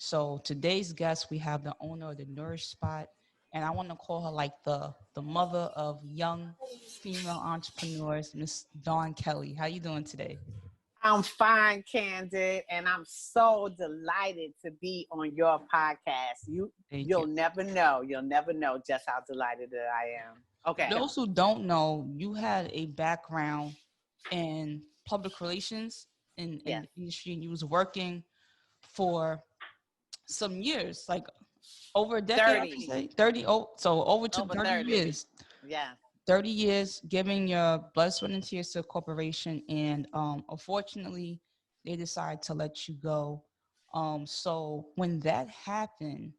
So today's guest, we have the owner of the Nourish Spot, and I want to call her like the mother of young female entrepreneurs, Miss Dawn Kelly. How you doing today? I'm fine, Candid, and I'm so delighted to be on your podcast. Thank you. You'll never know. You'll never know just how delighted that I am. For Okay. those who don't know, you had a background in public relations in Yes. the industry, and you was working for some years, like over a decade, I would 30. say 30. Oh, so over to Over 30 30. years. Yeah. 30 years giving your blood, sweat, and tears to a corporation, and unfortunately, they decide to let you go. So when that happened,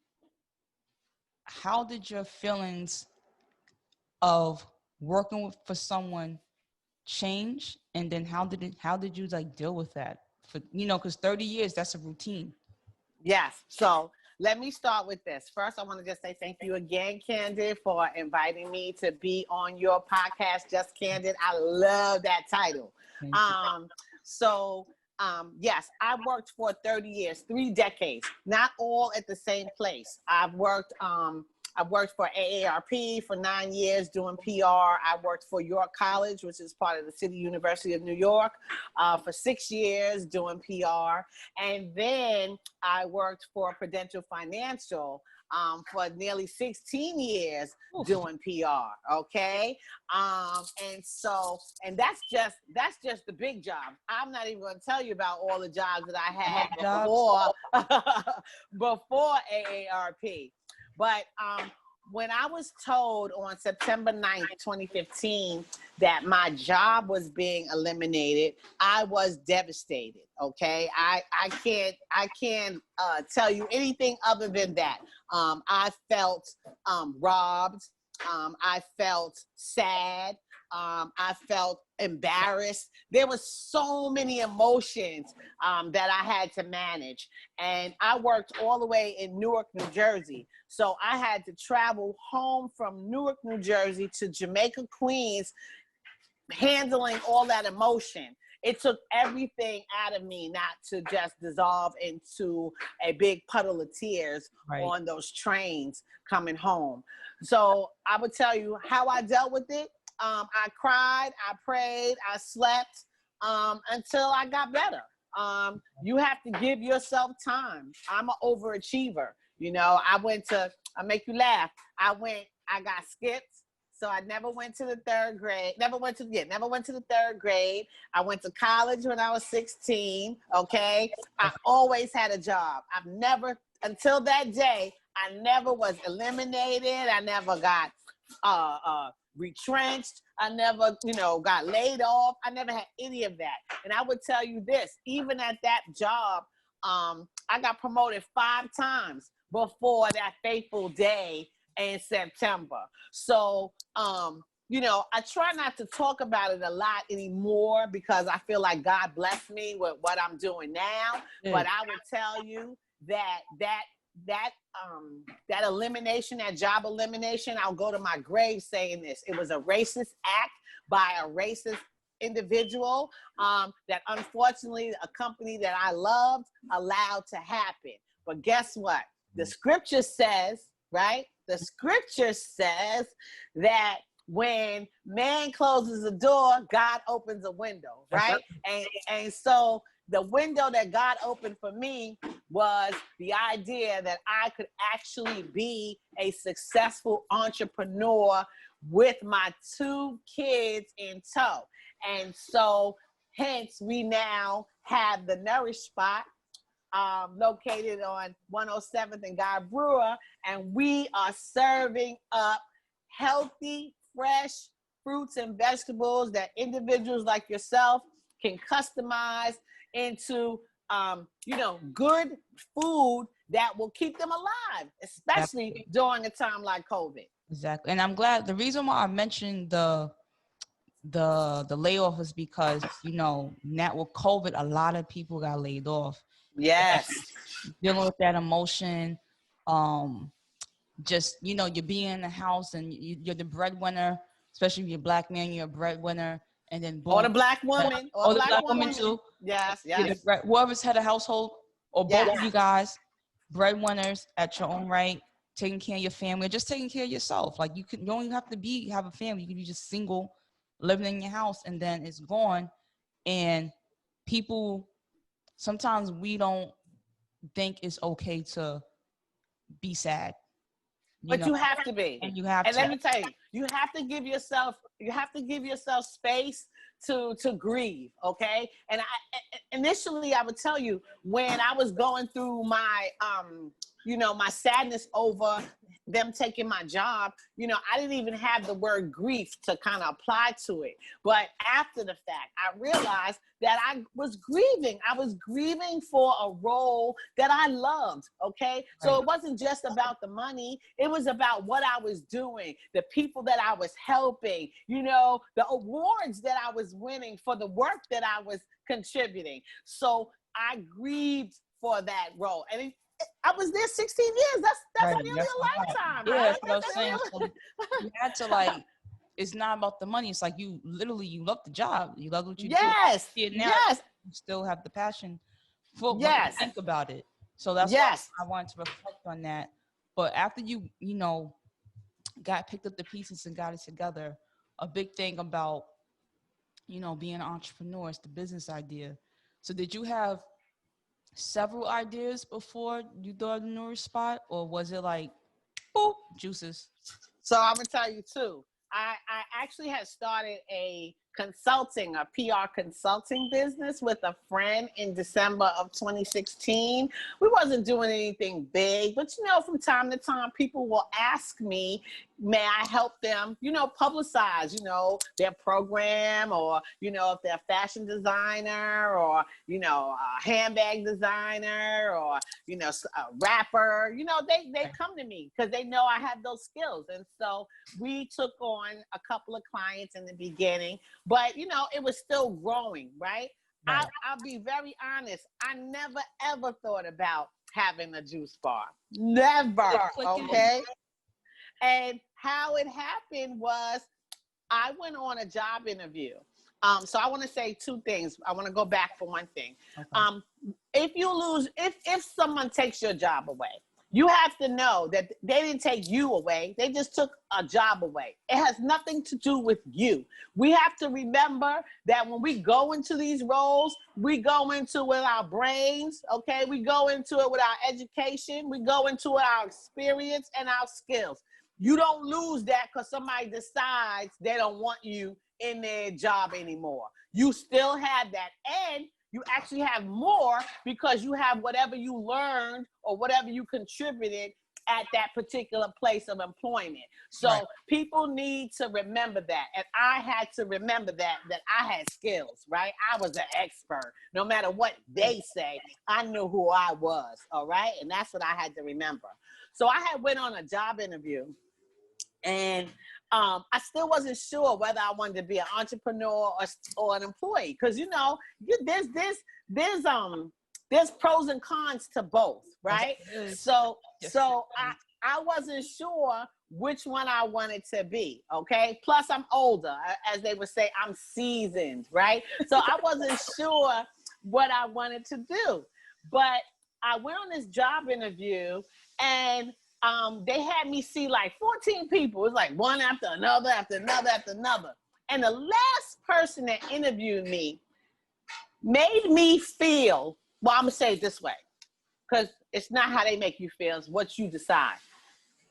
how did your feelings of working for someone change, and then how did you like deal with that? For because 30 years, that's a routine. Yes. So let me start with this. First, I want to just say thank you again, Candid, for inviting me to be on your podcast, Just Candid. I love that title. Thank you. Yes, I worked for 30 years, 3 decades, not all at the same place. I worked for AARP for 9 years doing PR. I worked for York College, which is part of the City University of New York, for 6 years doing PR. And then I worked for Prudential Financial for nearly 16 years doing PR. Okay. And that's just the big job. I'm not even going to tell you about all the jobs that I had before AARP. But when I was told on September 9th, 2015, that my job was being eliminated, I was devastated. Okay, I can't tell you anything other than that. I felt robbed. I felt sad. I felt embarrassed. There was so many emotions that I had to manage. And I worked all the way in Newark, New Jersey. So I had to travel home from Newark, New Jersey to Jamaica, Queens, handling all that emotion. It took everything out of me not to just dissolve into a big puddle of tears on those trains coming home. So I would tell you how I dealt with it. I cried, I prayed, I slept until I got better. You have to give yourself time. I'm an overachiever. I'll make you laugh. I got skipped. So I never went to the third grade. Never went to the third grade. I went to college when I was 16. Okay. I always had a job. Until that day, I never was eliminated. I never got retrenched. I never, got laid off. I never had any of that. And I would tell you this, even at that job, I got promoted 5 times before that fateful day in September. So, I try not to talk about it a lot anymore because I feel like God blessed me with what I'm doing now. But I would tell you that elimination, that job elimination, I'll go to my grave saying this. It was a racist act by a racist individual that unfortunately a company that I loved allowed to happen. But guess what? The scripture says, right? The scripture says that when man closes a door, God opens a window, right? And so the window that God opened for me was the idea that I could actually be a successful entrepreneur with my 2 kids in tow. And so hence we now have the Nourish Spot located on 107th and Guy Brewer, and we are serving up healthy, fresh fruits and vegetables that individuals like yourself can customize into, good food that will keep them alive, especially during a time like COVID. Exactly. And I'm glad the reason why I mentioned the layoff is because, now with COVID, a lot of people got laid off. Yes. Dealing with that emotion, just, you're being in the house and you're the breadwinner, especially if you're a Black man, you're a breadwinner. And then boom, or the Black woman, or the Black woman too. Yes. Whoever's head of household, or both of you guys, breadwinners at your own right, taking care of your family, just taking care of yourself. Like you don't even have to have a family. You can be just single, living in your house, and then it's gone. And people, sometimes we don't think it's okay to be sad, you But know, you have to be. and you have And to. let me tell you, you have to give yourself space to grieve, okay? And initially I would tell you, when I was going through my my sadness over them taking my job, I didn't even have the word grief to kind of apply to it. But after the fact, I realized that I was grieving. I was grieving for a role that I loved, okay? So it wasn't just about the money. It was about what I was doing, the people that I was helping, the awards that I was winning for the work that I was contributing. So I grieved for that role. And I was there 16 years. That's nearly a lifetime. Yeah, Right? that's what I was saying. So you had to it's not about the money. It's like you love the job. You love what you do. Yes. Now Yes. you still have the passion for when you Yes. think about it. So that's why I wanted to reflect on that. But after you got picked up the pieces and got it together, a big thing about being an entrepreneur is the business idea. So did you have several ideas before you thought of the Nourish Spot, or was it like, boop, juices? So I'm gonna tell you too. I actually had started a PR consulting business with a friend in December of 2016. We wasn't doing anything big, but from time to time, people will ask me, may I help them, publicize, their program, or, if they're a fashion designer, or, a handbag designer, or, a rapper, they come to me because they know I have those skills. And so we took on a couple of clients in the beginning, but it was still growing, right? I'll be very honest. I never ever thought about having a juice bar. Never. Okay. And how it happened was I went on a job interview. So I want to say two things. I want to go back for one thing. Okay. If someone takes your job away, you have to know that they didn't take you away. They just took a job away. It has nothing to do with you. We have to remember that when we go into these roles, we go into it with our brains, okay? We go into it with our education. We go into it with our experience and our skills. You don't lose that because somebody decides they don't want you in their job anymore. You still have that. And you actually have more because you have whatever you learned or whatever you contributed at that particular place of employment. So people need to remember that. And I had to remember that I had skills, right? I was an expert. No matter what they say, I knew who I was, all right? And that's what I had to remember. So I had went on a job interview, and I still wasn't sure whether I wanted to be an entrepreneur or an employee, because there's pros and cons to both, right? So I wasn't sure which one I wanted to be. Okay, plus I'm older, as they would say, I'm seasoned, right? So I wasn't sure what I wanted to do, but I went on this job interview, and they had me see like 14 people. It was like one after another, after another, after another. And the last person that interviewed me made me feel, well, I'm gonna say it this way, because it's not how they make you feel, it's what you decide.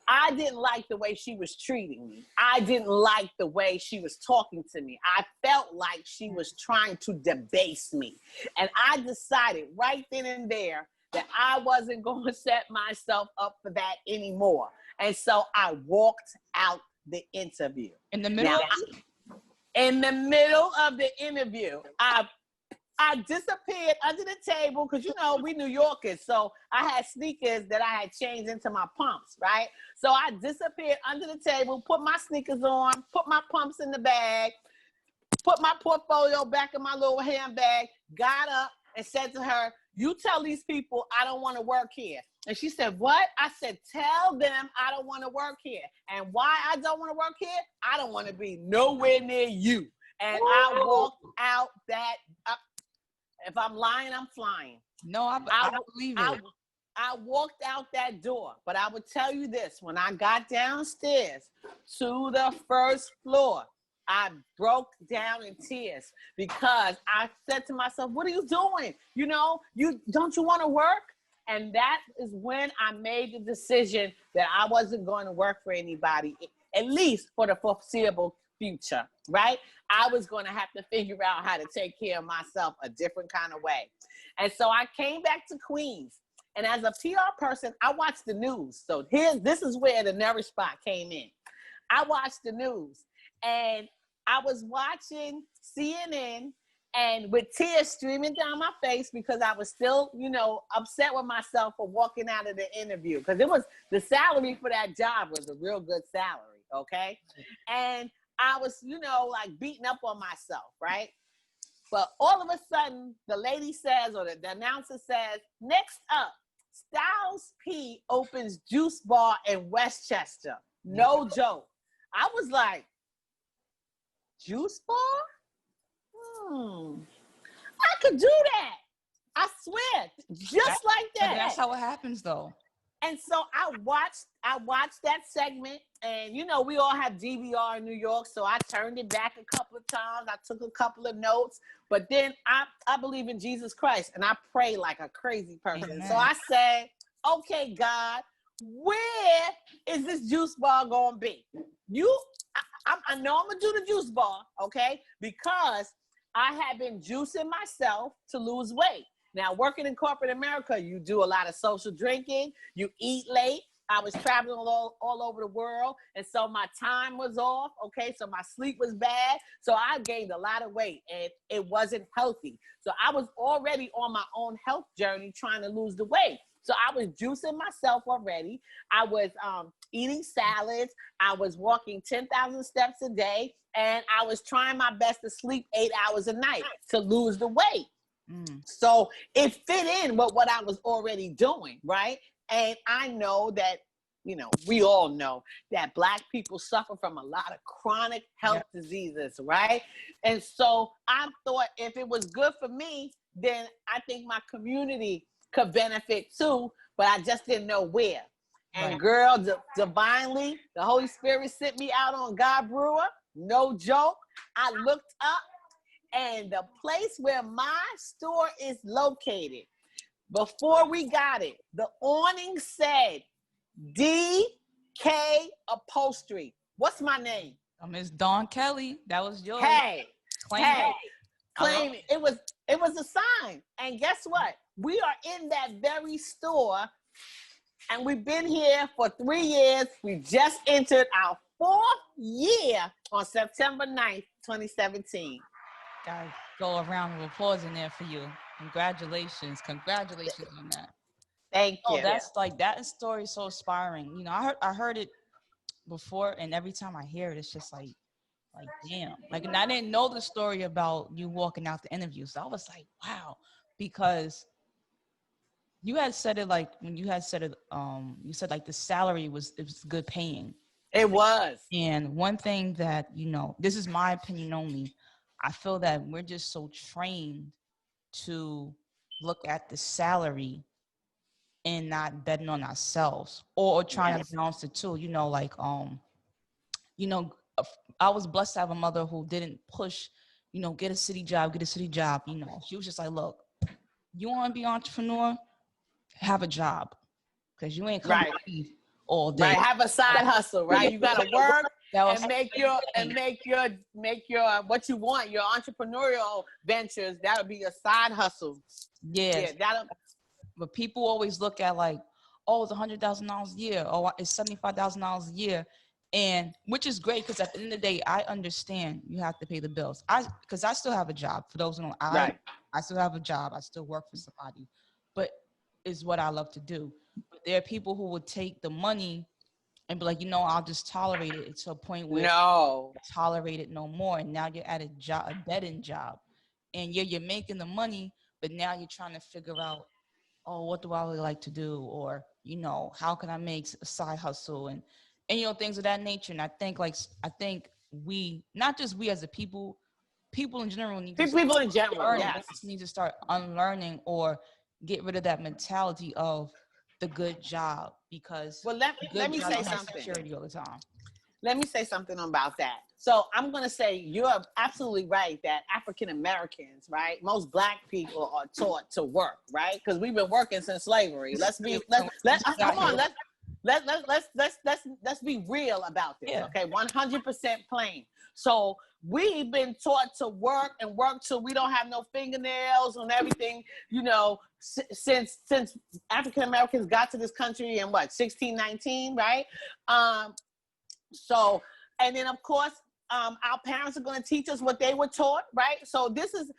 I didn't like the way she was treating me. I didn't like the way she was talking to me. I felt like she was trying to debase me. And I decided right then and there that I wasn't going to set myself up for that anymore. And so I walked out the interview. In the middle of the interview, I disappeared under the table because, we New Yorkers. So I had sneakers that I had changed into my pumps, right? So I disappeared under the table, put my sneakers on, put my pumps in the bag, put my portfolio back in my little handbag, got up and said to her, you tell these people I don't want to work here. And she said, what? I said, tell them I don't want to work here. And why I don't want to work here? I don't want to be nowhere near you. And I walked out that, if I'm lying, I'm flying. No, I believe it. I walked out that door, but I would tell you this, when I got downstairs to the first floor, I broke down in tears because I said to myself, what are you doing? You know, don't you want to work? And that is when I made the decision that I wasn't going to work for anybody, at least for the foreseeable future, right? I was going to have to figure out how to take care of myself a different kind of way. And so I came back to Queens. And as a PR person, I watch the news. So this is where the Nourish Spot came in. I watched the news, and I was watching CNN, and with tears streaming down my face because I was still, you know, upset with myself for walking out of the interview, because it was, the salary for that job was a real good salary, okay? And I was, you know, like beating up on myself, right? But all of a sudden, the lady says, or the announcer says, next up, Styles P opens juice bar in Westchester. No joke. I was like, juice bar? I could do that. I swear, just like that. That's how it happens, though. And so I watched that segment, and you know, we all have DVR in New York, so I turned it back a couple of times. I took a couple of notes, but then I believe in Jesus Christ, and I pray like a crazy person. Amen. So I said, okay, God, where is this juice bar gonna be? I know I'm gonna do the juice bar, okay, because I have been juicing myself to lose weight. Now, working in corporate America, you do a lot of social drinking, you eat late. I was traveling all over the world, and so my time was off, okay? So my sleep was bad, so I gained a lot of weight, and it wasn't healthy. So I was already on my own health journey trying to lose the weight. So I was juicing myself already. I was eating salads. I was walking 10,000 steps a day, and I was trying my best to sleep 8 hours a night to lose the weight. So it fit in with what I was already doing, right? And I know that, you know, we all know that Black people suffer from a lot of chronic health diseases, right? And so I thought if it was good for me, then I think my community could benefit too, but I just didn't know where. And girl, divinely, the Holy Spirit sent me out on God Brewer. No joke. I looked up, and the place where my store is located, before we got it, the awning said DK Upholstery. What's my name? Miss Dawn Kelly. That was yours. Claim it. It was a sign. And guess what? We are in that very store, and we've been here for 3 years. We just entered our 4th year on September 9th, 2017. Guys, go a round of applause in there for you. Congratulations on that. Thank you. That's like, that story is so inspiring. You know, I heard it before, and every time I hear it, it's just like damn. Like, and I didn't know the story about you walking out the interview, so I was like, wow, because you had said it like when you had said it. You said like the salary was good paying. It was. And one thing that, you know, this is my opinion only, I feel that we're just so trained to look at the salary and not betting on ourselves or trying to balance the two. You know, like, you know, I was blessed to have a mother who didn't push, you know, get a city job. You know, she was just like, look, you want to be an entrepreneur, have a job, because you ain't coming to eat all day. Right, have a side hustle, right? You got to work and make your what you want, your entrepreneurial ventures. That'll be a side hustle. Yeah, but people always look at like, oh, it's $100,000 a year, or it's $75,000 a year, and which is great, because at the end of the day, I understand you have to pay the bills. Because I still have a job. For those who don't, I still have a job. I still work for somebody, but it's what I love to do. But there are people who would take the money and be like, you know, I'll just tolerate it to a point where tolerate it no more. And now you're at a job, a dead-end job, and you're making the money, but now you're trying to figure out, oh, what do I really like to do? Or, you know, how can I make a side hustle and you know, things of that nature. And I think we, not just we as a people in general need to start unlearning or get rid of that mentality of the good job, because Well, let the good me job say don't have something. security all the time. Let me say something about that. So I'm going to say you're absolutely right that African Americans, right? Most Black people are taught to work, right? Because we've been working since slavery. Let's be real about this, Yeah. okay? 100% plain. So we've been taught to work and work till we don't have no fingernails and everything, you know, since African Americans got to this country in what, 1619, right? So, and then of course, our parents are going to teach us what they were taught, right? So this is,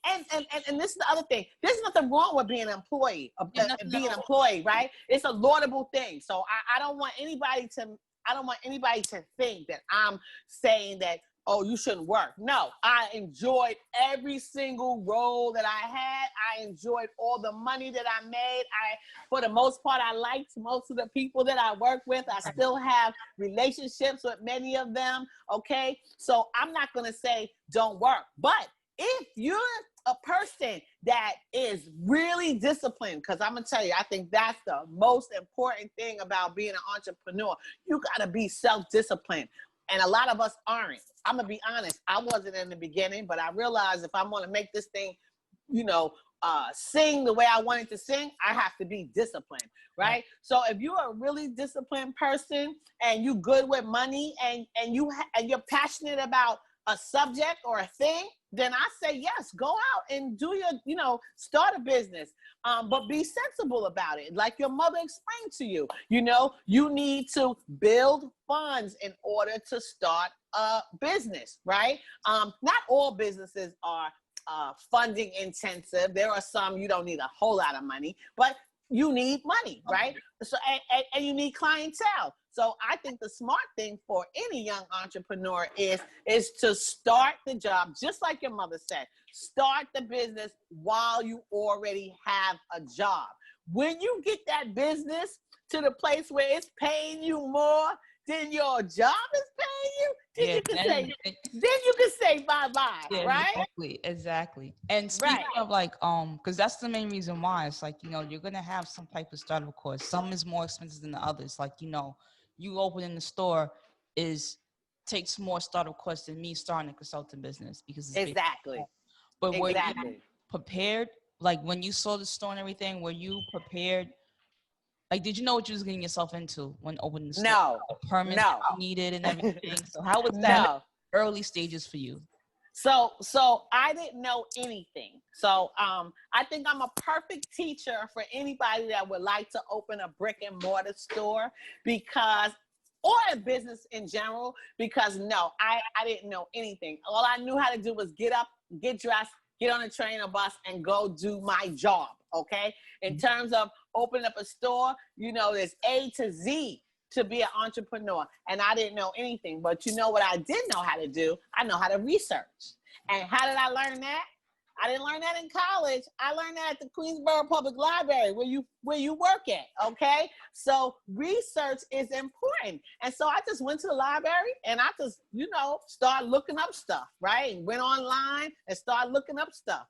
and this is the other thing. There's nothing wrong with being an employee, right? It's a laudable thing. So I don't want anybody to think that I'm saying that, oh, you shouldn't work. No, I enjoyed every single role that I had. I enjoyed all the money that I made. For the most part, I liked most of the people that I work with. I still have relationships with many of them, okay? So I'm not gonna say don't work. But if you're a person that is really disciplined, because I'm gonna tell you, I think that's the most important thing about being an entrepreneur. You gotta be self-disciplined. And a lot of us aren't. I'm gonna be honest. I wasn't in the beginning, but I realized if I'm gonna make this thing, you know, sing the way I wanted to sing, I have to be disciplined, right? So if you're a really disciplined person and you good with money and you're passionate about a subject or a thing, then I say yes, go out and do your, start a business, but be sensible about it. Like your mother explained to you, you need to build funds in order to start a business, right? Not all businesses are funding intensive. There are some you don't need a whole lot of money, but you need money, right? So and you need clientele. So I think the smart thing for any young entrepreneur is to start the job, just like your mother said. Start the business while you already have a job. When you get that business to the place where it's paying you more than your job is paying you, then you can say bye-bye, yeah, right? Exactly. And speaking of because that's the main reason why it's like, you're going to have some type of startup cost. Some is more expensive than the others. Like, you opening the store takes more startup costs than me starting a consulting business because it's exactly. But were you prepared? Like when you saw the store and everything, were you prepared? Like, did you know what you was getting yourself into when opening the store? No. The permits No. you needed and everything. So how was that early stages for you? So I didn't know anything. So I think I'm a perfect teacher for anybody that would like to open a brick and mortar store or a business in general, because no, I didn't know anything. All I knew how to do was get up, get dressed, get on a train or bus and go do my job, okay? In terms of opening up a store, there's A to Z to be an entrepreneur. And I didn't know anything, but you know what I did know how to do? I know how to research. And how did I learn that? I didn't learn that in college. I learned that at the Queensborough Public Library where you work at, okay? So research is important. And so I just went to the library and I just, started looking up stuff, right? And went online and started looking up stuff,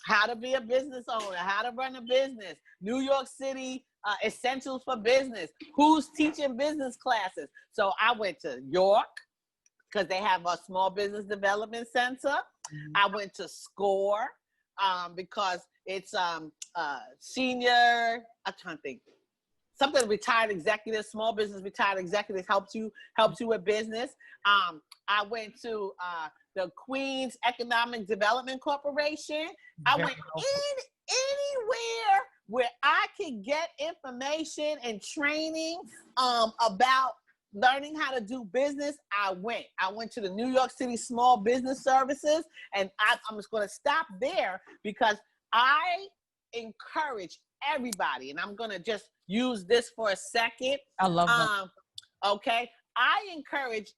how to be a business owner, how to run a business, New York City essentials for business, who's teaching business classes. So I went to York, because they have a small business development center. I went to SCORE because it's senior, I'm trying to think, something retired executives, small business retired executives helps you with business. I went to the Queens Economic Development Corporation. I went anywhere where I could get information and training about learning how to do business. I went to the New York City Small Business Services, and I'm just going to stop there because I encourage everybody, and I'm going to just use this for a second. I love that. Okay. I encourage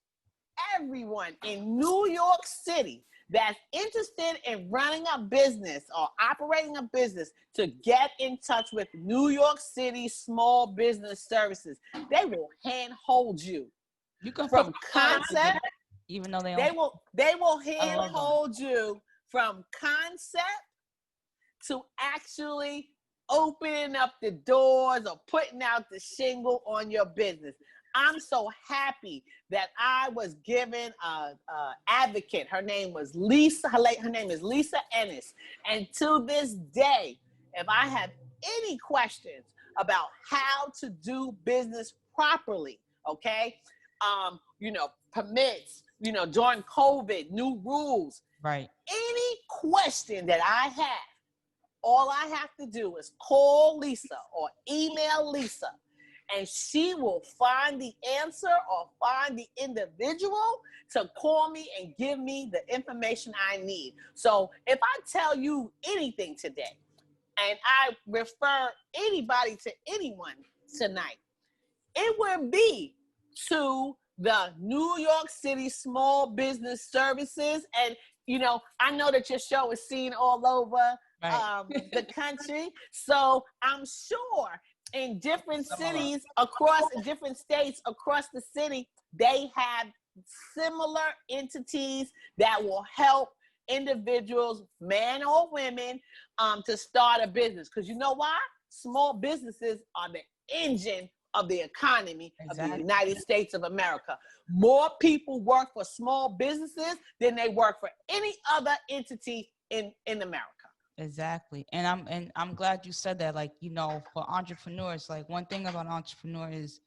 everyone in New York City that's interested in running a business or operating a business to get in touch with New York City Small Business Services. They will handhold you. You can from concept, even though they will handhold you from concept to actually opening up the doors or putting out the shingle on your business. I'm so happy that I was given a advocate. Her name was Lisa. Her name is Lisa Ennis. And to this day, if I have any questions about how to do business properly, okay, permits, during COVID, new rules, Right. any question that I have, all I have to do is call Lisa or email Lisa, and she will find the answer or find the individual to call me and give me the information I need. So if I tell you anything today, and I refer anybody to anyone tonight, it would be to the New York City Small Business Services. And, I know that your show is seen all over the country. So I'm sure in different cities in different states across the city, they have similar entities that will help individuals, men or women, to start a business. Because you know why? Small businesses are the engine of the economy of the United States of America. More people work for small businesses than they work for any other entity in America. Exactly. And I'm glad you said that. Like, for entrepreneurs, like one thing about an entrepreneur is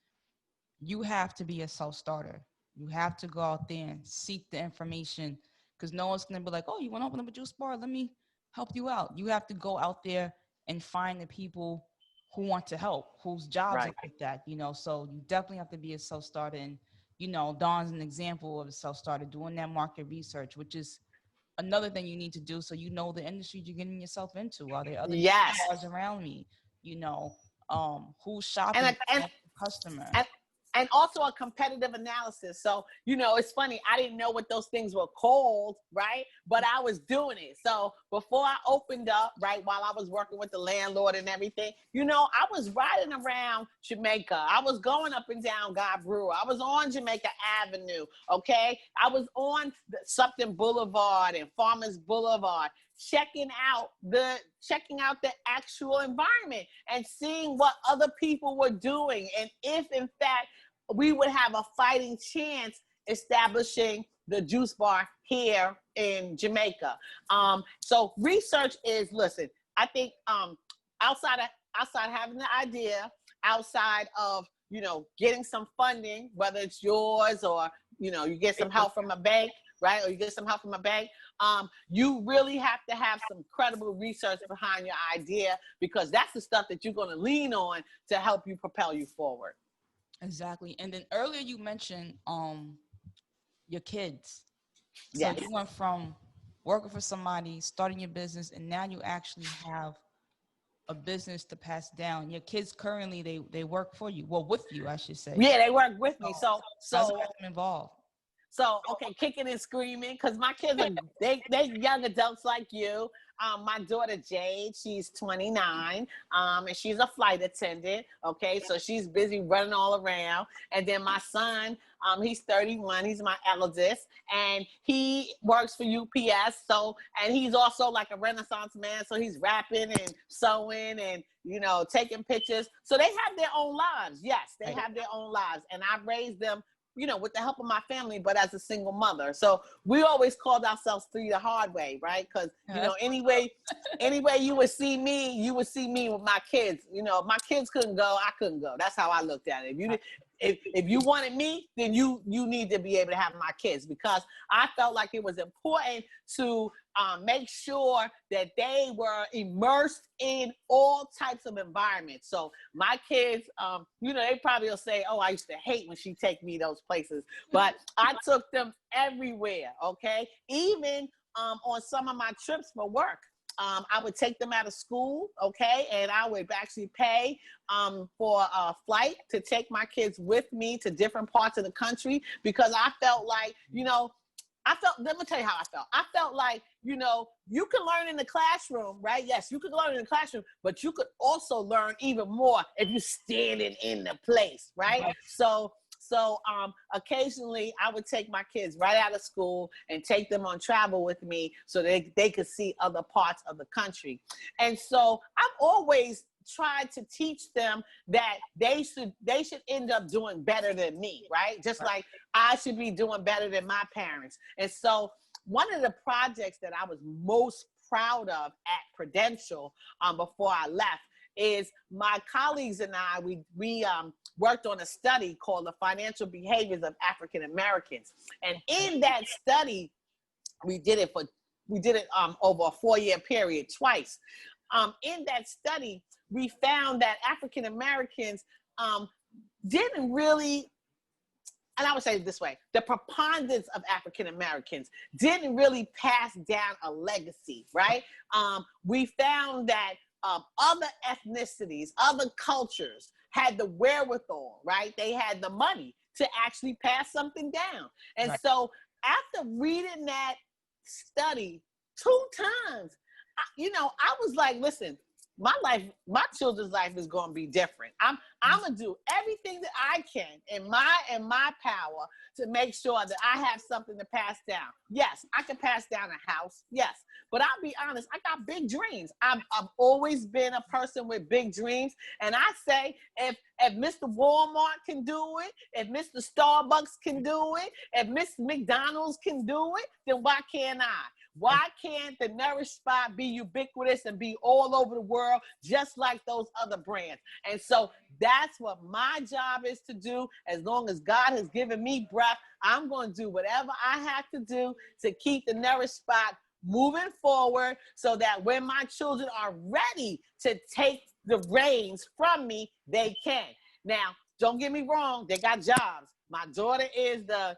you have to be a self-starter. You have to go out there and seek the information, because no one's going to be like, oh, you want to open up a juice bar? Let me help you out. You have to go out there and find the people who want to help, whose jobs are like that, so you definitely have to be a self-starter. And, Dawn's an example of a self-starter, doing that market research, which is another thing you need to do, so the industry you're getting yourself into. Are there other bars around me? Who's shopping And customer? and also a competitive analysis. So, it's funny, I didn't know what those things were called, right? But I was doing it. So before I opened up, right, while I was working with the landlord and everything, I was riding around Jamaica. I was going up and down God Brewer. I was on Jamaica Avenue, okay? I was on Supton Boulevard and Farmers Boulevard, checking out the actual environment and seeing what other people were doing, and if in fact we would have a fighting chance establishing the juice bar here in Jamaica. So research is, listen, I think outside having the idea, outside of getting some funding, whether it's yours or you get some help from a bank, right? Or you get some help from a bank. You really have to have some credible research behind your idea, because that's the stuff that you're going to lean on to help you propel you forward. Exactly. And then earlier you mentioned your kids. So you went from working for somebody, starting your business, and now you actually have a business to pass down. Your kids currently they work for you. Well, with you, I should say. Yeah, they work with me. So how's it get them involved? So, okay, kicking and screaming, because my kids are, they young adults like you. My daughter, Jade, she's 29, and she's a flight attendant, okay? So she's busy running all around. And then my son, he's 31, he's my eldest, and he works for UPS. So, and he's also like a Renaissance man, so he's rapping and sewing and, taking pictures. So they have their own lives. Yes, they have their own lives. And I raised them, with the help of my family, but as a single mother. So we always called ourselves Three the Hard Way, right? Because, anyway you would see me with my kids. If my kids couldn't go, I couldn't go. That's how I looked at it. If you wanted me, then you need to be able to have my kids, because I felt like it was important to make sure that they were immersed in all types of environments. So my kids, they probably will say, oh, I used to hate when she take me those places, but I took them everywhere, okay? Even on some of my trips for work. I would take them out of school, okay, and I would actually pay for a flight to take my kids with me to different parts of the country, because I felt like, let me tell you how I felt. I felt like, you can learn in the classroom, right? Yes, you could learn in the classroom, but you could also learn even more if you're standing in the place, right? So occasionally I would take my kids right out of school and take them on travel with me so they could see other parts of the country. And so I've always tried to teach them that they should end up doing better than me, right? Just like I should be doing better than my parents. And so one of the projects that I was most proud of at Prudential before I left is my colleagues and I, we worked on a study called the Financial Behaviors of African Americans. And in that study, we did it over a 4-year period twice. In that study, we found that African Americans didn't really, and I would say it this way, the preponderance of African Americans didn't really pass down a legacy, right? We found that other ethnicities, other cultures had the wherewithal, right? They had the money to actually pass something down. And so after reading that study 2 times, I was like, listen, my children's life is going to be different. I'm going to do everything that I can in my power to make sure that I have something to pass down. Yes, I can pass down a house. Yes. But I'll be honest, I got big dreams. I've always been a person with big dreams. And I say, if Mr. Walmart can do it, if Mr. Starbucks can do it, if Miss McDonald's can do it, then why can't I? Why can't the Nourish Spot be ubiquitous and be all over the world just like those other brands? And so that's what my job is to do. As long as God has given me breath, I'm going to do whatever I have to do to keep the Nourish Spot moving forward so that when my children are ready to take the reins from me, they can. Now, don't get me wrong, they got jobs. My daughter is the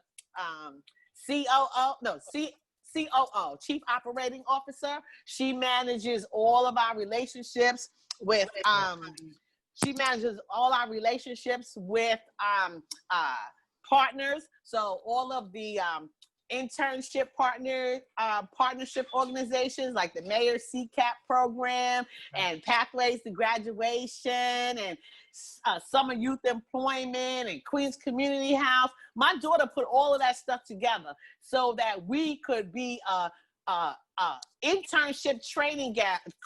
COO, Chief Operating Officer. She manages all of our relationships with partners. So all of the internship partnership organizations like the Mayor CCAP program and Pathways to Graduation and Summer Youth Employment and Queens Community House. My daughter put all of that stuff together so that we could be a internship training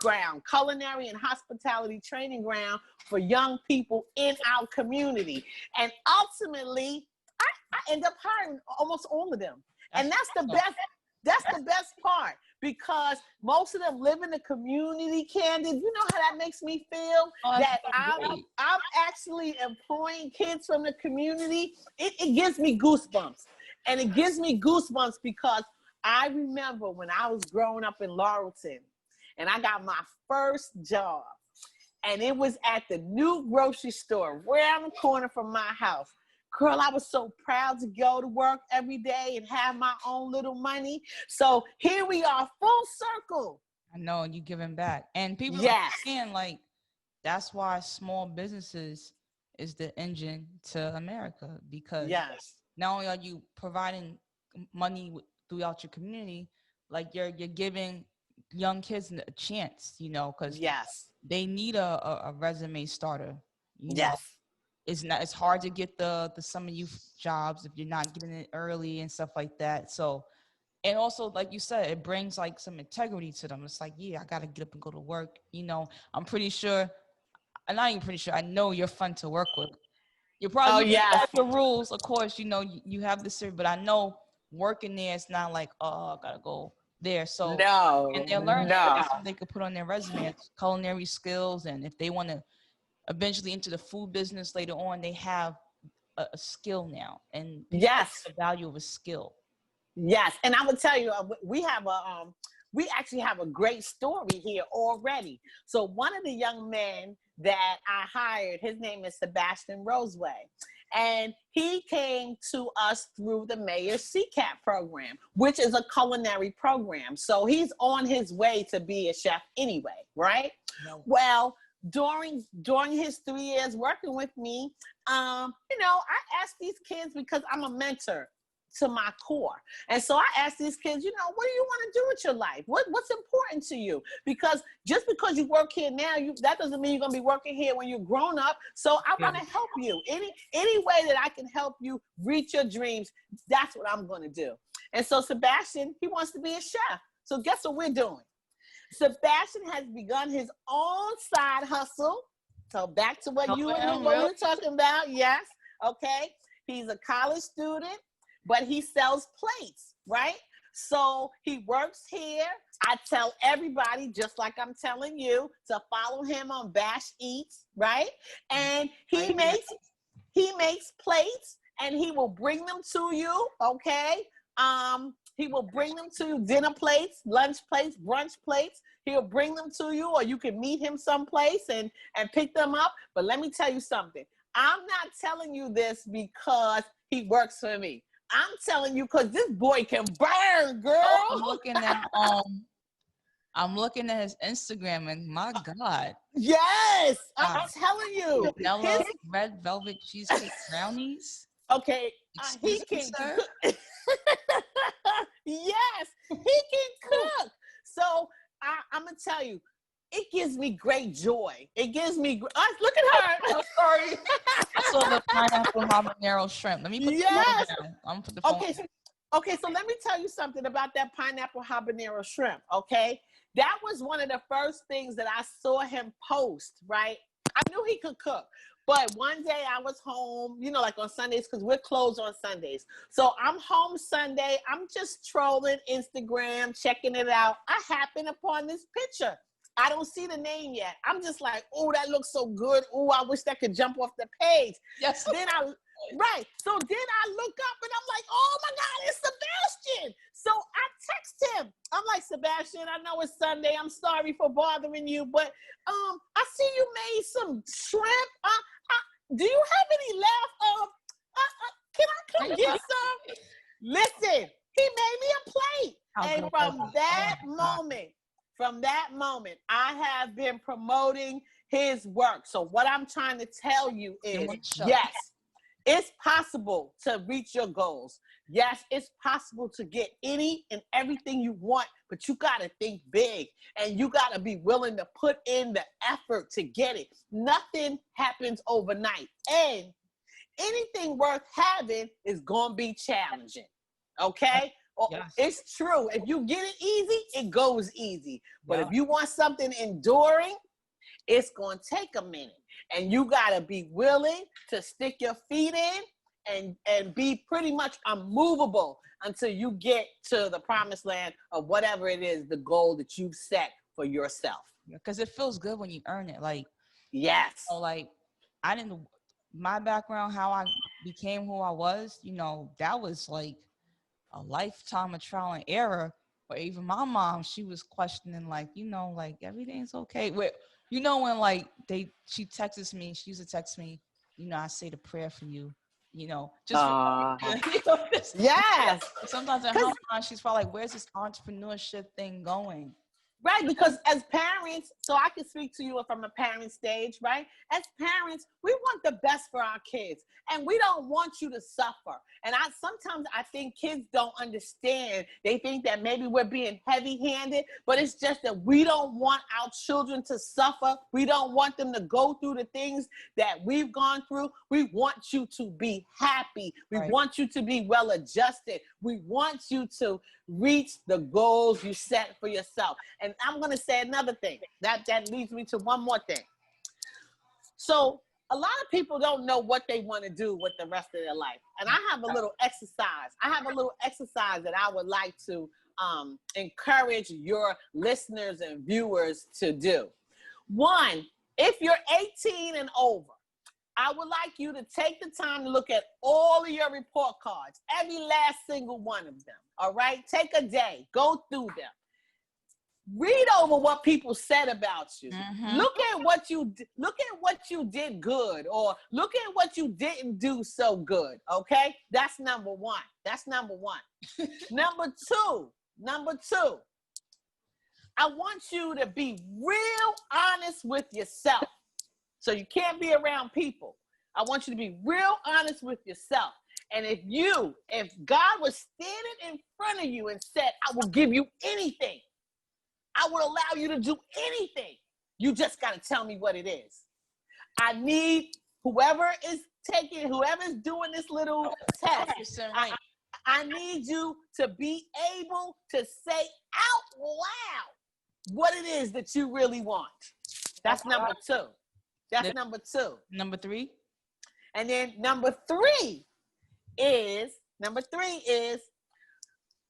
ground, culinary and hospitality training ground for young people in our community. And ultimately, I end up hiring almost all of them. And that's the best part, because most of them live in the community, Candid. You know how that makes me feel? That I'm actually employing kids from the community. It gives me goosebumps. And it gives me goosebumps because I remember when I was growing up in Laurelton and I got my first job, and it was at the new grocery store right on the corner from my house. Girl, I was so proud to go to work every day and have my own little money. So here we are, full circle. I know, and you giving back. And people understand, like, that's why small businesses is the engine to America, because not only are you providing money throughout your community, like you're giving young kids a chance, because they need a resume starter. You know? It's hard to get the summer youth jobs if you're not getting it early and stuff like that. So, and also, like you said, it brings like some integrity to them. It's like, I got to get up and go to work. I'm pretty sure, I'm not even pretty sure, I know you're fun to work with. You're probably, have your rules, of course, you have this, but I know working there, it's not like, I got to go there. So, and they're learning something they could put on their resume, culinary skills. And if they want to eventually into the food business later on, they have a skill now, and the value of a skill. Yes, and I would tell you, we actually have a great story here already. So one of the young men that I hired, his name is Sebastian Roseway, and he came to us through the Mayor CCAP program, which is a culinary program. So he's on his way to be a chef anyway, right? No. Well, during his 3 years working with me, I asked these kids, because I'm a mentor to my core. And so I asked these kids, what do you want to do with your life? What's important to you? Because just because you work here now, that doesn't mean you're going to be working here when you're grown up. So I want to help you. Any way that I can help you reach your dreams, that's what I'm going to do. And so Sebastian, he wants to be a chef. So guess what we're doing? Sebastian has begun his own side hustle. So back to what you and what we were talking about. Yes. Okay. He's a college student, but he sells plates, right? So he works here. I tell everybody, just like I'm telling you, to follow him on Bash Eats, right? And he makes plates, and he will bring them to you, okay? He will bring them to you, dinner plates, lunch plates, brunch plates. He'll bring them to you, or you can meet him someplace and pick them up. But let me tell you something. I'm not telling you this because he works for me. I'm telling you because this boy can burn, girl. I'm looking at his Instagram, and my God. Yes, I'm telling you. Vanilla red velvet cheesecake brownies. Okay, he can cook. Yes, he can cook. So I'm gonna tell you, it gives me great joy. It gives me. Look at her. I'm sorry. I saw the pineapple habanero shrimp. Let me put the phone down. I'm gonna put the phone down. Okay, so let me tell you something about that pineapple habanero shrimp, okay? That was one of the first things that I saw him post, right? I knew he could cook, but one day I was home, you know, like on Sundays, because we're closed on Sundays. So I'm home Sunday. I'm just trolling Instagram, checking it out. I happen upon this picture. I don't see the name yet. I'm just like, oh, that looks so good. Oh, I wish that could jump off the page. Yes. So then I look up and I'm like, oh my God, it's Sebastian. So I text him. I'm like, Sebastian, I know it's Sunday. I'm sorry for bothering you, but I see you made some shrimp. Do you have any left? Can I come get some? Listen, he made me a plate. And from that moment, I have been promoting his work. So what I'm trying to tell you is, yes, it's possible to reach your goals. Yes, it's possible to get any and everything you want, but you got to think big and you got to be willing to put in the effort to get it. Nothing happens overnight, and anything worth having is going to be challenging. Okay? Yes. It's true. If you get it easy, it goes easy. But if you want something enduring, it's going to take a minute. And you got to be willing to stick your feet in and be pretty much unmovable until you get to the promised land of whatever it is, the goal that you've set for yourself. Because it feels good when you earn it. Like, yes. You know, like, my background, how I became who I was, you know, that was like a lifetime of trial and error. But even my mom, she was questioning, like, you know, like, everything's okay. You know, when like she texts me, she used to text me, you know, I say the prayer for you, you know, just yes. Sometimes in her mind, she's probably like, where's this entrepreneurship thing going? Right, because as parents, so I can speak to you from a parent stage, right? As parents, we want the best for our kids, and we don't want you to suffer. And sometimes I think kids don't understand. They think that maybe we're being heavy-handed, but it's just that we don't want our children to suffer. We don't want them to go through the things that we've gone through. We want you to be happy. We want you to be well-adjusted. We want you to reach the goals you set for yourself. And I'm going to say another thing. That leads me to one more thing. So a lot of people don't know what they want to do with the rest of their life. And I have a little exercise. That I would like to encourage your listeners and viewers to do. One, if you're 18 and over, I would like you to take the time to look at all of your report cards, every last single one of them, all right? Take a day, go through them. Read over what people said about you. Mm-hmm. Look at what you did good, or look at what you didn't do so good, okay? That's number one. Number two, I want you to be real honest with yourself. So you can't be around people. I want you to be real honest with yourself. And if God was standing in front of you and said, I will give you anything, I will allow you to do anything, you just got to tell me what it is. I need whoever's doing this little test, I need you to be able to say out loud what it is that you really want. That's number two. That's number two. Number three? And then number three is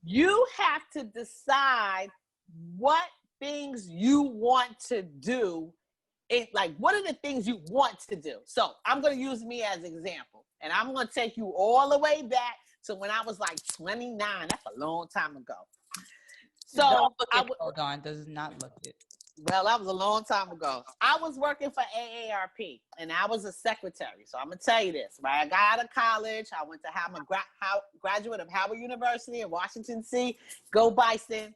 you have to decide what things you want to do. Like, what are the things you want to do? So I'm going to use me as an example. And I'm going to take you all the way back to when I was like 29. That's a long time ago. So hold on, does not look it. Well, that was a long time ago. I was working for AARP, and I was a secretary. So I'm going to tell you this, right? I got out of college. I went to Howard, graduate of Howard University in Washington, D.C., go Bison.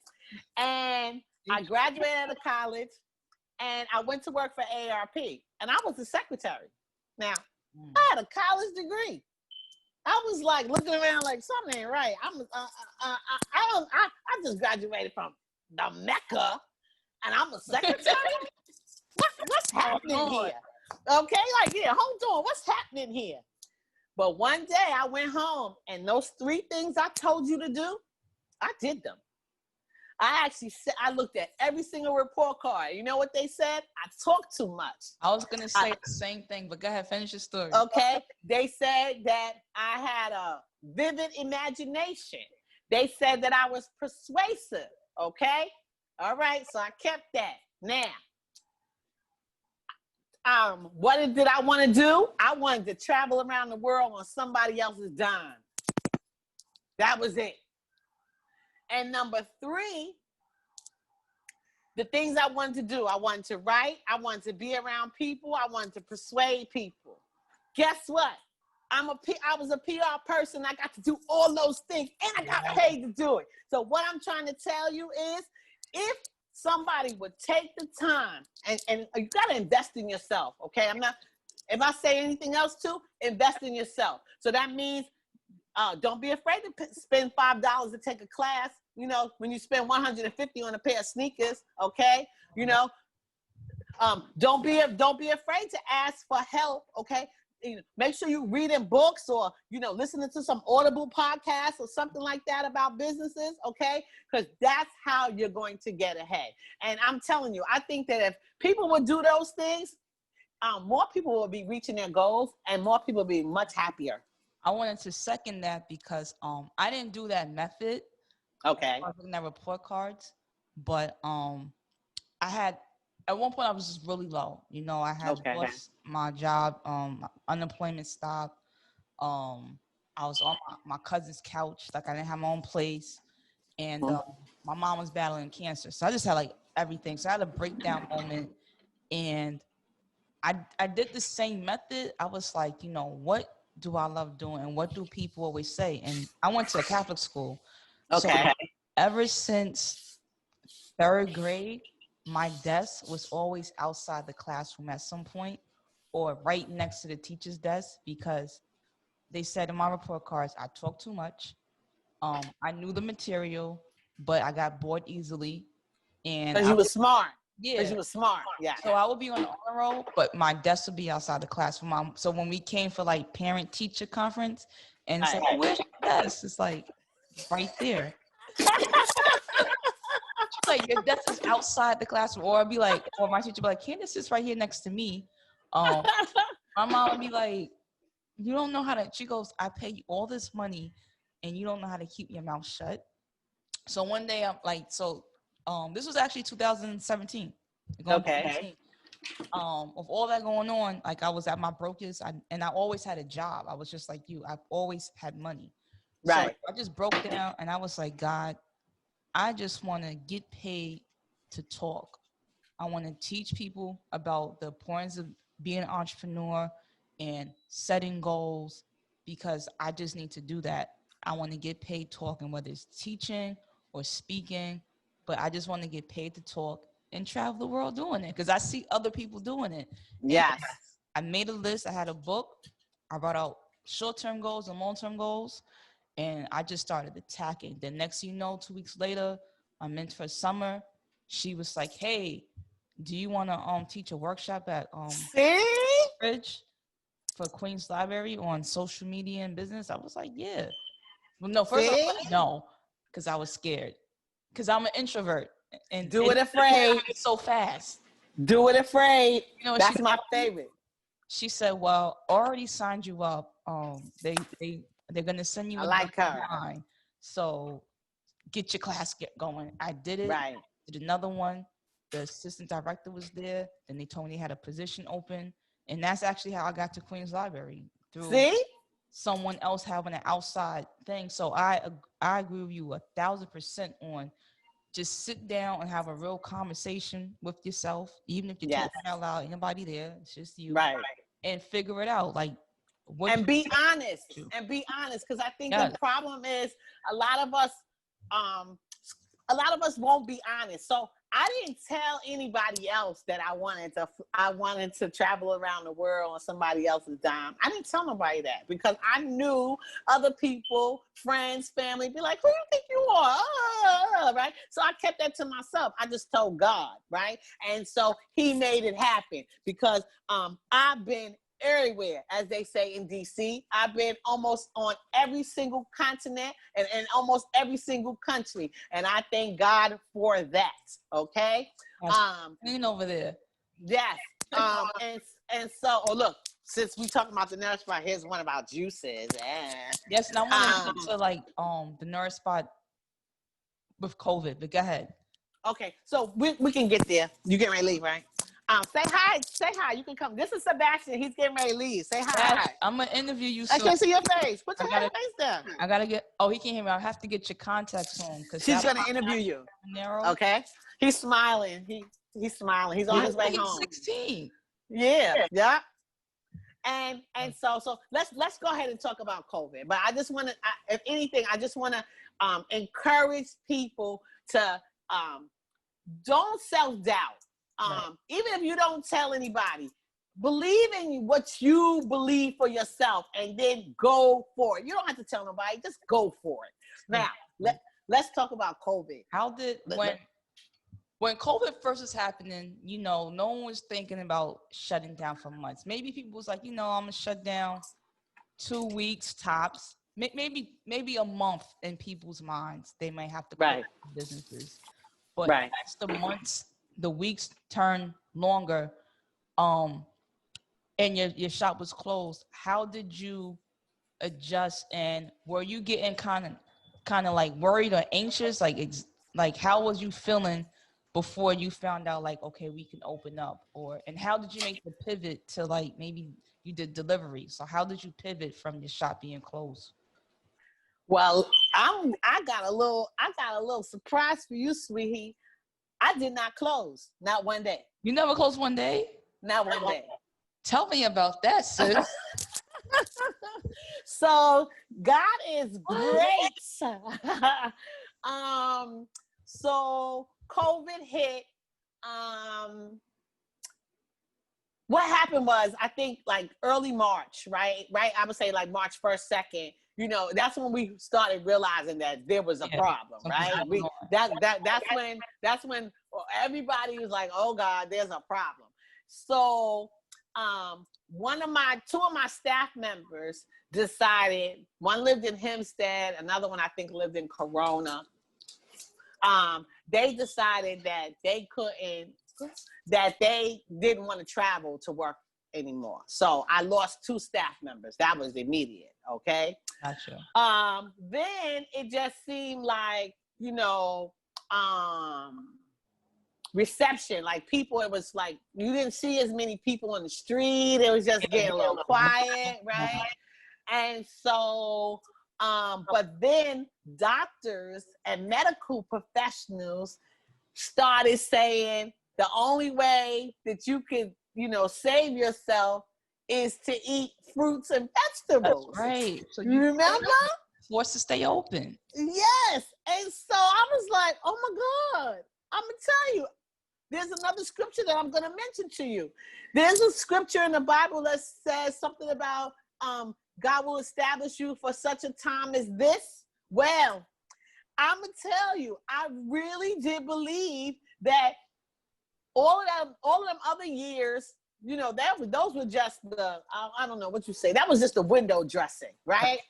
And I graduated out of college, and I went to work for AARP, and I was a secretary. Now, I had a college degree. I was like looking around like something ain't right. I just graduated from the Mecca. And I'm a secretary? What's happening here? Okay, like, yeah, hold on. What's happening here? But one day I went home, and those three things I told you to do, I did them. I looked at every single report card. You know what they said? I talk too much. I was going to say the same thing, but go ahead, finish your story. Okay, they said that I had a vivid imagination. They said that I was persuasive, okay? All right, so I kept that. Now, what did I want to do? I wanted to travel around the world on somebody else's dime. That was it. And number three, the things I wanted to do. I wanted to write. I wanted to be around people. I wanted to persuade people. Guess what? I was a PR person. I got to do all those things, and I got paid to do it. So what I'm trying to tell you is, if somebody would take the time, and you got to invest in yourself, okay? If I say anything else too, invest in yourself. So that means don't be afraid to spend $5 to take a class, you know, when you spend $150 on a pair of sneakers, okay? You know, don't be afraid to ask for help, okay? Make sure you're reading books or, you know, listening to some Audible podcasts or something like that about businesses, okay? Because that's how you're going to get ahead. And I'm telling you, I think that if people would do those things, more people will be reaching their goals and more people will be much happier. I wanted to second that because I didn't do that method. Okay. I was looking at report cards, but I had, at one point I was just really low. You know, I had lost my job, unemployment stopped. I was on my cousin's couch, like I didn't have my own place, and my mom was battling cancer. So I just had like everything. So I had a breakdown moment, and I did the same method. I was like, you know, what do I love doing, and what do people always say? And I went to a Catholic school. Okay. So ever since third grade, my desk was always outside the classroom at some point or right next to the teacher's desk, because they said in my report cards, I talk too much. I knew the material, but I got bored easily. And because you were smart. Yeah. Because you were smart. Yeah. So I would be on the honor roll, but my desk would be outside the classroom. So when we came for like parent teacher conference, and it's like, oh, where's your desk? It's like right there. Like your desk is outside the classroom, or I'd be like, or my teacher would be like, Candace is right here next to me. My mom would be like, you don't know how to. She goes, I pay you all this money, and you don't know how to keep your mouth shut. So one day I'm like, this was actually 2017. Okay. With all that going on, like I was at my brokest, and I always had a job. I was just like you. I've always had money. Right. So I just broke down, and I was like, God, I just want to get paid to talk. I want to teach people about the importance of being an entrepreneur and setting goals, because I just need to do that. I want to get paid talking, whether it's teaching or speaking, but I just want to get paid to talk and travel the world doing it, because I see other people doing it. Yes. And I made a list. I had a book. I brought out short-term goals and long-term goals. And I just started attacking. The next, 2 weeks later, my mentor Summer, she was like, "Hey, do you want to teach a workshop at Bridge for Queens Library on social media and business?" I was like, "Yeah." Well, no, first I was like, no, because I was scared, because I'm an introvert, And Do it afraid. It's so fast. Do it afraid. You know, That's my favorite. She said, "Well, already signed you up. They're gonna send you I a like her. line. So get your class going." I did it. Right. Did another one. The assistant director was there. Then they told me they had a position open, and that's actually how I got to Queens Library through someone else having an outside thing. So I agree with you 1,000% on just sit down and have a real conversation with yourself, even if you're talking out loud, ain't nobody there, it's just you, right? And figure it out, like and be honest, because I think the problem is a lot of us won't be honest. So I didn't tell anybody else that I wanted to travel around the world on somebody else's dime. I didn't tell nobody that because I knew other people, friends, family, be like, who you think you are? Right? So I kept that to myself. I just told God, right? And so he made it happen because I've been everywhere, as they say in DC. I've been almost on every single continent and almost every single country. And I thank God for that. Okay. Clean over there. Yes. And so, look, since we talking about the Nourish Spot, here's one about juices. Yes, and I want to get to like the Nourish Spot with COVID, but go ahead. Okay, so we can get there. You getting ready to leave, right? Say hi. Say hi. You can come. This is Sebastian. He's getting ready to leave. Say hi. Yes, I'm gonna interview you soon. I can't see your face. Put your face down. I gotta get. Oh, he can't hear me. I have to get your contacts on because she's gonna interview you. Okay. He's smiling. He's smiling. He's on his way home. 16. Yeah. Yeah. And so let's go ahead and talk about COVID. But I just want to, if anything, I just want to encourage people to don't self-doubt. Even if you don't tell anybody, believe in what you believe for yourself and then go for it. You don't have to tell nobody, just go for it. Now, let's talk about COVID. How did, when COVID first was happening, you know, no one was thinking about shutting down for months. Maybe people was like, you know, I'm gonna shut down 2 weeks tops, maybe a month in people's minds. They might have to close businesses. But as the months, the weeks turn longer, and your shop was closed, how did you adjust? And were you getting kind of like worried or anxious? Like how was you feeling before you found out like, okay, we can open up? And how did you make the pivot to like, maybe you did delivery? So how did you pivot from your shop being closed? Well, I got a little surprise for you, sweetie. I did not close, not one day. You never closed one day? Not one day. Tell me about that, sis. So God is great. So COVID hit. What happened was, I think like early March, right? I would say like March 1st, 2nd. You know, that's when we started realizing that there was a problem, right? That's when everybody was like, "Oh God, there's a problem." So, two of my staff members decided. One lived in Hempstead, another one I think lived in Corona. They decided that they didn't want to travel to work anymore. So I lost 2 staff members. That was immediate. Okay. Gotcha. Then it just seemed like, you know, reception, like people, it was like, you didn't see as many people on the street. It was just getting a little quiet. Right. And so, but then doctors and medical professionals started saying the only way that you could, you know, save yourself is to eat fruits and vegetables. That's right. So you remember? Forced to stay open. Yes. And so I was like, oh my God, I'm going to tell you, there's another scripture that I'm going to mention to you. There's a scripture in the Bible that says something about God will establish you for such a time as this. Well, I'm going to tell you, I really did believe that all of them other years, you know, those were just the, I don't know what you say. That was just the window dressing, right?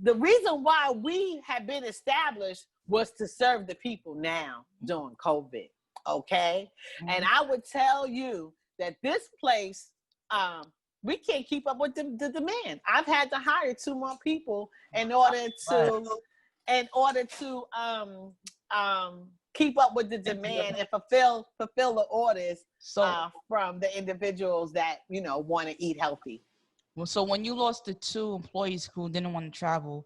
The reason why we had been established was to serve the people now during COVID. Okay. Mhm. And I would tell you that this place, we can't keep up with the demand. I've had to hire 2 more people in order to keep up with the demand and fulfill the orders from the individuals that, you know, want to eat healthy. Well, so when you lost the 2 employees who didn't want to travel,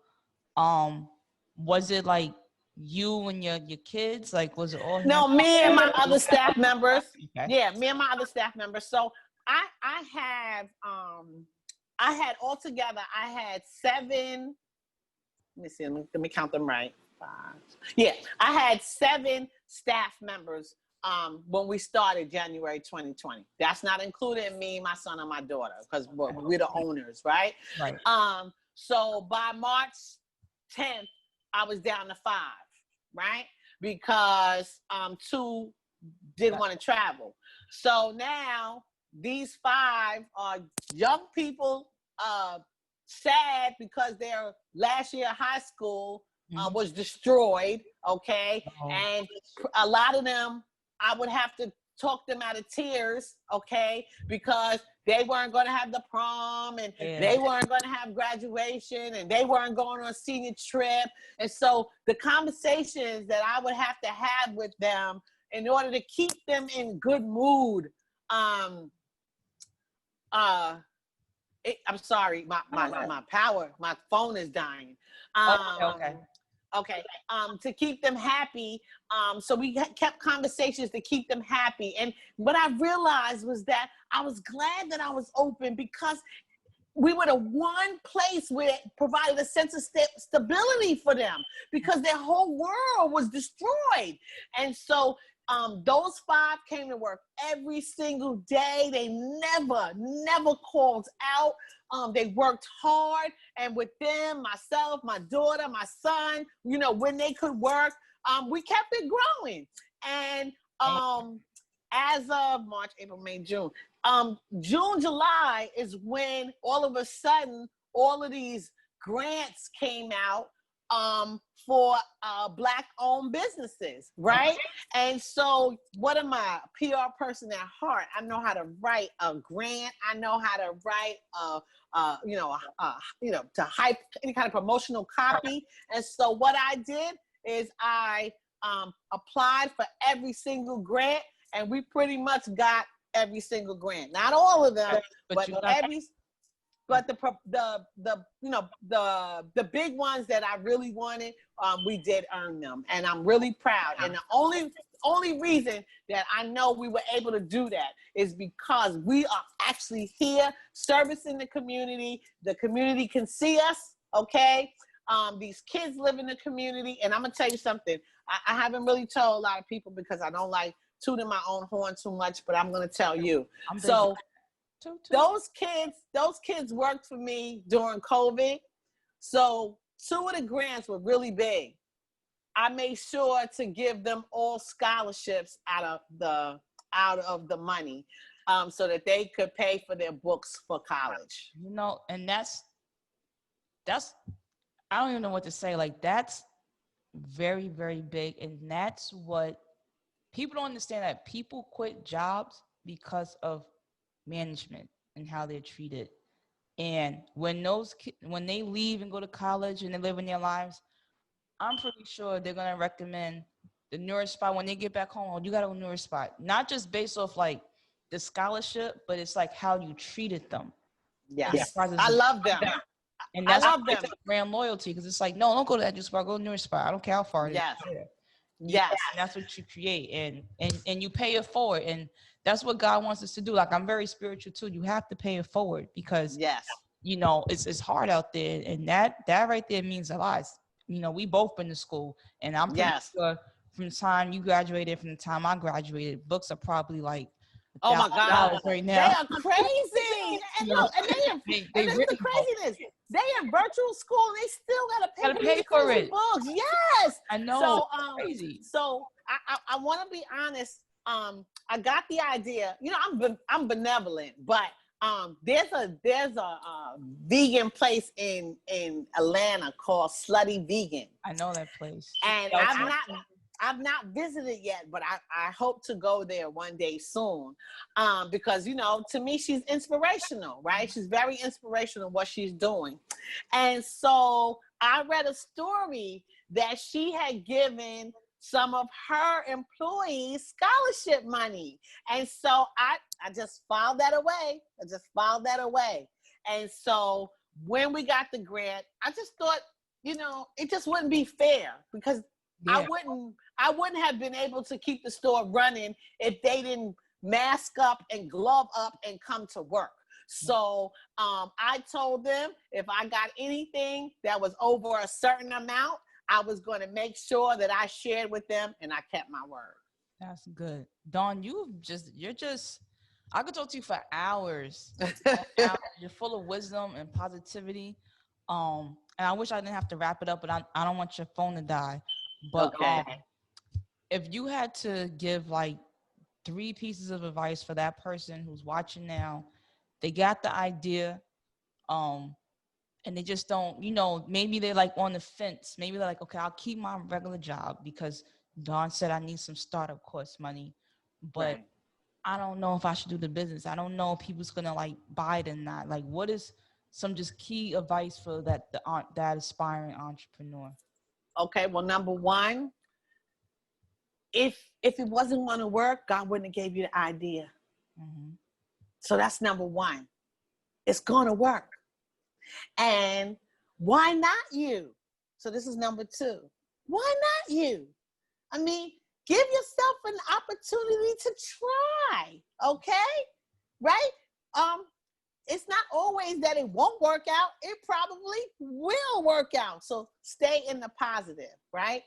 was it like you and your kids? Like, was it all? No, me and my other staff members. Okay. Yeah, me and my other staff members. So I had altogether, I had 7. Let me see. Let me count them right. 5. Yeah, I had 7 staff members when we started January 2020. That's not including me, my son, and my daughter, because we're the owners, right? Right. So by March 10th, I was down to 5, right? Because 2 didn't want to travel. So now these 5 are young people, sad because their last year of high school was destroyed, okay? Oh. And a lot of them, I would have to talk them out of tears, okay? Because they weren't going to have the prom, and they weren't going to have graduation, and they weren't going on a senior trip. And so the conversations that I would have to have with them in order to keep them in good mood, I'm sorry, my phone is dying. Okay. To keep them happy. So we kept conversations to keep them happy. And what I realized was that I was glad that I was open, because we were the one place where it provided a sense of stability for them, because their whole world was destroyed. And so those 5 came to work every single day. They never called out. They worked hard, and with them, myself, my daughter, my son, you know, when they could work, we kept it growing. And as of March, April, May, June, June, July is when all of a sudden all of these grants came out for Black-owned businesces, right? And so, what am I? A PR person at heart. I know how to write a grant. I know how to write to hype any kind of promotional copy. And so, what I did is I applied for every single grant, and we pretty much got every single grant. Not all of them, but every. But the big ones that I really wanted, we did earn them, and I'm really proud. And the only reason that I know we were able to do that is because we are actually here servicing the community. The community can see us, okay? These kids live in the community, and I'm gonna tell you something. I haven't really told a lot of people because I don't like tooting my own horn too much, but I'm gonna tell you. Those kids worked for me during COVID. So 2 of the grants were really big. I made sure to give them all scholarships out of the money, so that they could pay for their books for college. You know, and that's I don't even know what to say. Like, that's very, very big, and that's what people don't understand, that people quit jobs because of management and how they're treated. And when when they leave and go to college and they live in their lives, I'm pretty sure they're gonna recommend the Nourish Spot when they get back home. Oh, you gotta go Nourish Spot, not just based off like the scholarship, but it's like how you treated them. Yes, I love them. And that's brand loyalty, because it's like, no, don't go to that juice spot, go to Nourish Spot. I don't care how far it is. Yes. And that's what you create, and you pay it forward, and that's what God wants us to do. Like, I'm very spiritual too. You have to pay it forward, because you know, it's hard out there, and that right there means a lot. You know, we both been to school, and I'm pretty sure from the time you graduated, from the time I graduated, books are probably like, oh my God, right now. They are crazy. And look, and that's the craziness. They in virtual school, and they still gotta pay for it. Books. Yes, I know. So crazy. So I want to be honest. I got the idea. You know, I'm benevolent, but there's a vegan place in Atlanta called Slutty Vegan. I know that place. And I've not visited yet, but I hope to go there one day soon. Because, you know, to me, she's inspirational, right? She's very inspirational in what she's doing. And so I read a story that she had given some of her employees scholarship money. And so I just filed that away. And so when we got the grant, I just thought, you know, it just wouldn't be fair because I wouldn't have been able to keep the store running if they didn't mask up and glove up and come to work. So I told them if I got anything that was over a certain amount, I was going to make sure that I shared with them, and I kept my word. That's good. Dawn, I could talk to you for hours. You're full of wisdom and positivity. And I wish I didn't have to wrap it up, but I don't want your phone to die. But okay. If you had to give like 3 pieces of advice for that person who's watching now, they got the idea, and they just don't, you know, maybe they're like on the fence. Maybe they're like, okay, I'll keep my regular job because Dawn said I need some startup course money, but I don't know if I should do the business. I don't know if people's gonna like buy it or not. Like, what is some just key advice for that aspiring entrepreneur? Okay, well, number one, if it wasn't going to work, God wouldn't have gave you the idea. Mm-hmm. So that's number one. It's going to work. And why not you? So this is number 2. Why not you? I mean, give yourself an opportunity to try, okay? Right? It's not always that it won't work out. It probably will work out. So stay in the positive, right?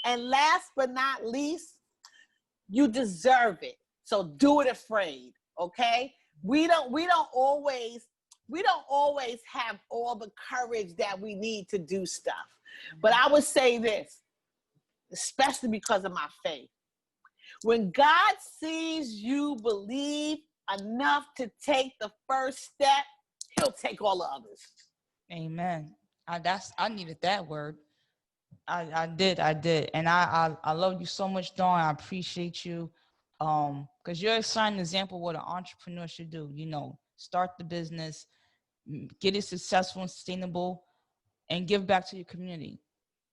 And last but not least, you deserve it. So do it afraid, okay? We don't always have all the courage that we need to do stuff. But I would say this, especially because of my faith. When God sees you believe enough to take the first step, he'll take all the others. Amen. I needed that word. I did. And I love you so much, Dawn. I appreciate you. Because you're a shining example of what an entrepreneur should do. You know, start the business, get it successful and sustainable, and give back to your community.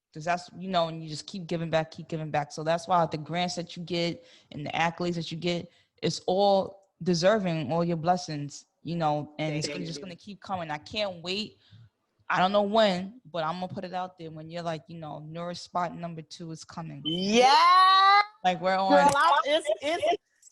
Because that's, you know, and you just keep giving back. So that's why the grants that you get and the accolades that you get, it's all deserving, all your blessings, you know, and it's just going to keep coming. I can't wait. I don't know when, but I'm going to put it out there when you're like, you know, Nourish Spot number 2 is coming. Yeah. Like we're on. Girl,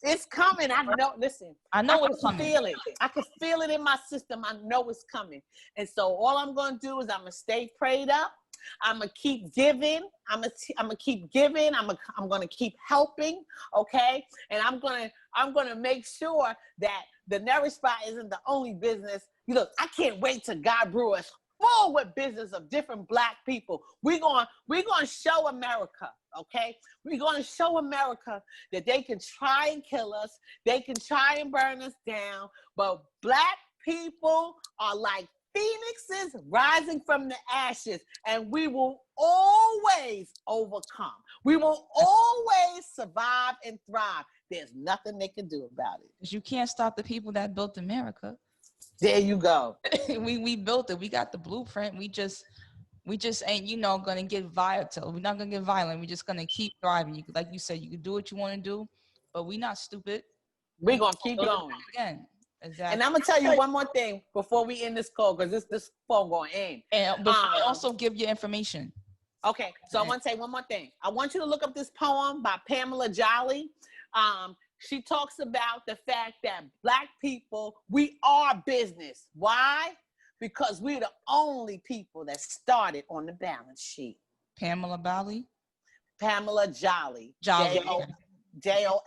it's coming. I know. Listen, I know it's coming. Feel it. I can feel it in my system. I know it's coming. And so all I'm going to do is I'm going to stay prayed up. I'm going to keep giving. I'm going to keep giving. I'm going to keep helping. Okay. And I'm going to make sure that the Nourish Spot isn't the only business. You look, I can't wait till God Brew is full with business of different Black people. We're going to show America. Okay. We're going to show America that they can try and kill us. They can try and burn us down. But Black people are like phoenixes rising from the ashes, and we will always overcome. We will always survive and thrive. There's nothing they can do about it. You can't stop the people that built America. There you go. we built it. We got the blueprint. We just ain't, you know, gonna get violent. We're not gonna get violent. We're just gonna keep thriving. Like you said, you can do what you want to do, but we're not stupid. We're gonna keep going again. Exactly. And I'm gonna tell you one more thing before we end this call, because this phone going in. And also give your information. Okay, so I want to say one more thing. I want you to look up this poem by Pamela Jolly. She talks about the fact that Black people, we are business. Why? Because we're the only people that started on the balance sheet. Pamela Jolly? Pamela Jolly. Jolly. Jolly.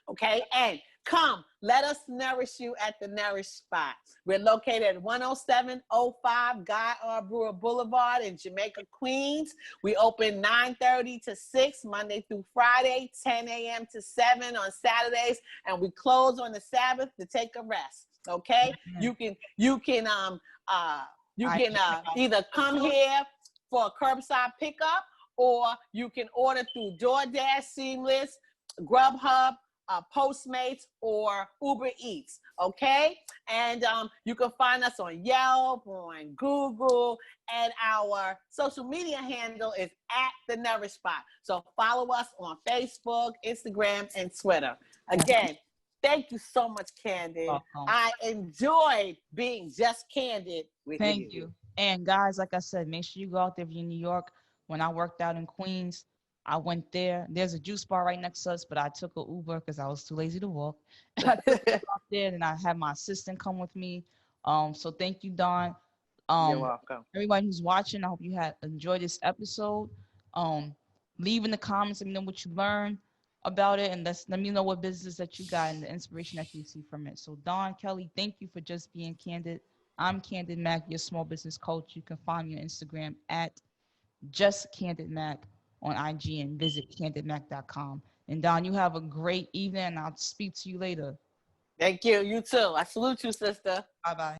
Okay, and come, let us nourish you at the Nourish Spot. We're located at 10705 Guy R. Brewer Boulevard in Jamaica, Queens. We open 9:30 to 6, Monday through Friday, 10 a.m. to 7 on Saturdays, and we close on the Sabbath to take a rest. Okay, Mhm. you can either come here for a curbside pickup, or you can order through DoorDash, Seamless, Grubhub, Postmates, or Uber Eats. Okay, and you can find us on Yelp, on Google, and our social media handle is at the Nourish Spot. So follow us on Facebook, Instagram, and Twitter. Again, thank you so much, Candid. Welcome. I enjoyed being just candid with Thank you. you. And guys, like I said, make sure you go out there if you're in New York. When I worked out in Queens, I went there. There's a juice bar right next to us, but I took a Uber because I was too lazy to walk. I took Uber out there, and I had my assistant come with me. So thank you, Don. You're Um, welcome. everybody who's watching, I hope you had enjoyed this episode. Um, leave in the comments, let me know what you learned about it, and let me know what business that you got and the inspiration that you see from it. So Don, Kelly, thank you for just being candid. I'm Candid Mac, your small business coach. You can find me on Instagram at just Candid Mac on IG, and visit candidmac.com. And Don, you have a great evening, and I'll speak to you later. Thank you. You too. I salute you, sister. Bye bye.